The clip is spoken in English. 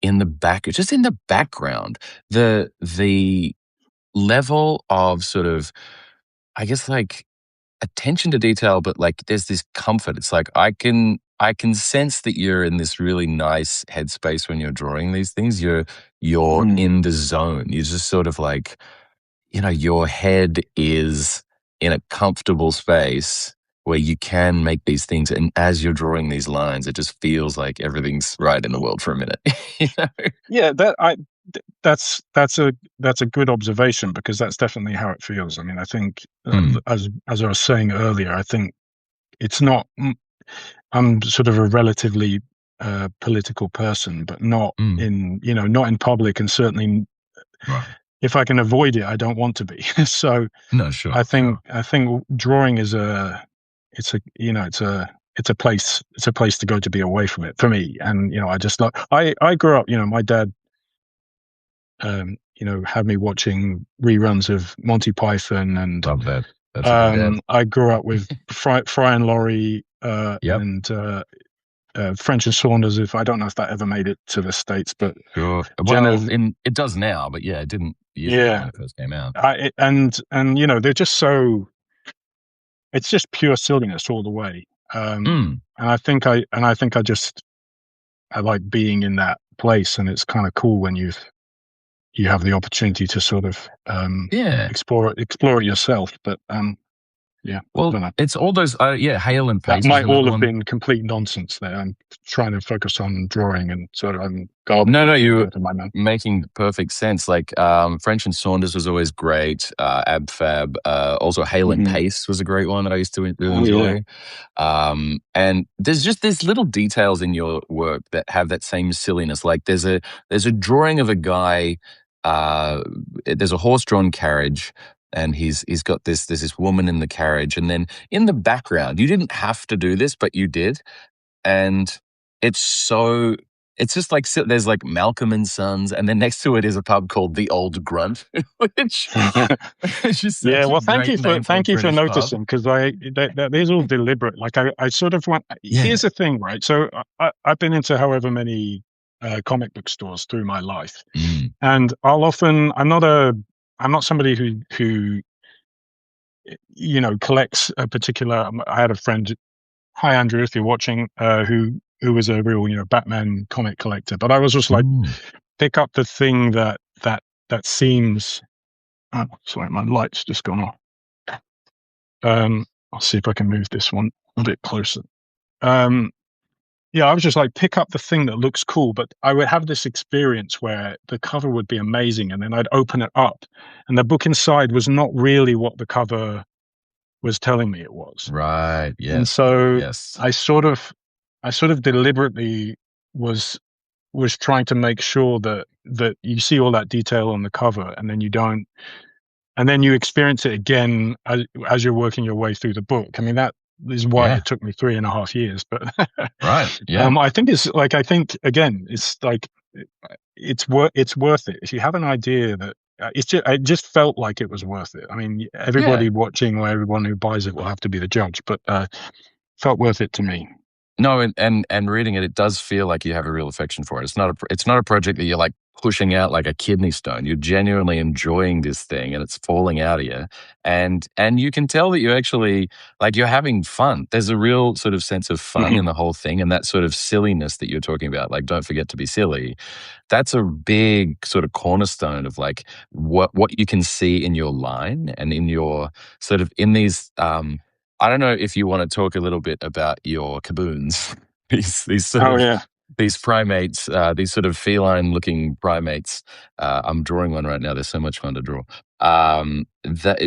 in the just in the background, the level of sort of, I guess, like attention to detail, but like there's this comfort. It's like I can sense that you're in this really nice headspace when you're drawing these things. You're in the zone. You're just sort of like, your head is in a comfortable space where you can make these things. And as you're drawing these lines, it just feels like everything's right in the world for a minute. Yeah, that's a good observation, because that's definitely how it feels. I mean, I think as I was saying earlier, I think it's not. I'm sort of a relatively political person, but not not in public, and certainly if I can avoid it, I don't want to be. So No, sure. I think drawing is it's a place to go to be away from it for me. And I just love. I grew up. My dad had me watching reruns of Monty Python, and Love that. That's a good dad. I grew up with Fry and Laurie and French and Saunders. I don't know if that ever made it to the States, but sure. Well, it does now, but yeah, it didn't when it first came out. And they're just so. It's just pure silliness all the way. And I think I like being in that place, and it's kind of cool when you have the opportunity to sort of explore it yourself. But well, it's all those Hale and Pace. That might all have been complete nonsense there. I'm trying to focus on drawing, and sort of I'm garbage. No, you're making perfect sense. Like French and Saunders was always great. Ab Fab. Also Hale and Pace was a great one that I used to really enjoy. And there's just these little details in your work that have that same silliness. Like there's a drawing of a guy. There's a horse-drawn carriage, and he's got there's this woman in the carriage, and then in the background, you didn't have to do this, but you did, and it's just like there's like Malcolm and Sons, and then next to it is a pub called The Old Grunt, which just well, thank you for noticing, because that is all deliberate. Like I sort of want. Here's the thing, right? So I've been into however many comic book stores through my life, and I'll often I'm not somebody who collects a particular. I had a friend, hi Andrew, if you're watching, who was a real Batman comic collector, but I was just like, pick up the thing that seems. Oh, sorry, my light's just gone off. I'll see if I can move this one a bit closer. I was just like, pick up the thing that looks cool, but I would have this experience where the cover would be amazing, and then I'd open it up, and the book inside was not really what the cover was telling me it was. Right. Yes. And so I sort of deliberately was trying to make sure that you see all that detail on the cover, and then you don't, and then you experience it again as you're working your way through the book. I mean, that is why it took me 3.5 years, but right. Yeah. I think again, it's like, it's worth it. If you have an idea that it just felt like it was worth it. I mean, everybody watching, or everyone who buys it will have to be the judge, but felt worth it to me. No, and reading it does feel like you have a real affection for it. It's not a project that you're like pushing out like a kidney stone. You're genuinely enjoying this thing, and it's falling out of you. And you can tell that you actually, like, you're having fun. There's a real sort of sense of fun in the whole thing, and that sort of silliness that you're talking about, like, don't forget to be silly. That's a big sort of cornerstone of like what you can see in your line and in your sort of in these I don't know if you want to talk a little bit about your kaboons, these sort of these primates, these sort of feline-looking primates. I'm drawing one right now. They're so much fun to draw.